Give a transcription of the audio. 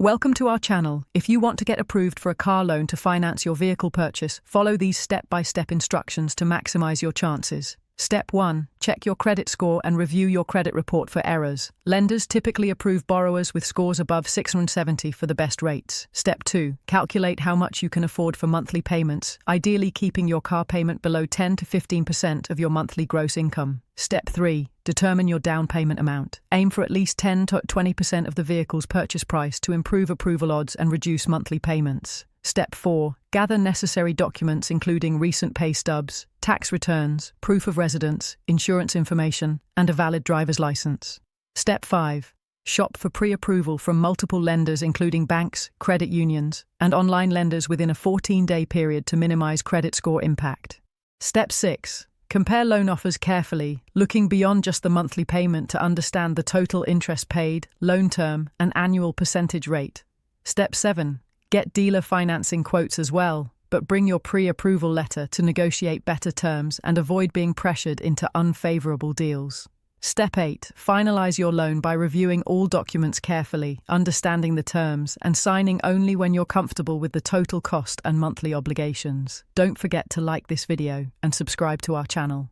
Welcome to our channel. If you want to get approved for a car loan to finance your vehicle purchase, follow these step-by-step instructions to maximize your chances. Step 1. Check your credit score and review your credit report for errors. Lenders typically approve borrowers with scores above 670 for the best rates. Step 2. Calculate how much you can afford for monthly payments, ideally keeping your car payment below 10 to 15% of your monthly gross income. Step 3. Determine your down payment amount. Aim for at least 10 to 20% of the vehicle's purchase price to improve approval odds and reduce monthly payments. Step 4. Gather necessary documents including recent pay stubs, tax returns, proof of residence, insurance information, and a valid driver's license. Step 5. Shop for pre-approval from multiple lenders including banks, credit unions, and online lenders within a 14-day period to minimize credit score impact. Step 6. Compare loan offers carefully, looking beyond just the monthly payment to understand the total interest paid, loan term, and annual percentage rate. Step 7. Get dealer financing quotes as well, but bring your pre-approval letter to negotiate better terms and avoid being pressured into unfavorable deals. Step 8. Finalize your loan by reviewing all documents carefully, understanding the terms, and signing only when you're comfortable with the total cost and monthly obligations. Don't forget to like this video and subscribe to our channel.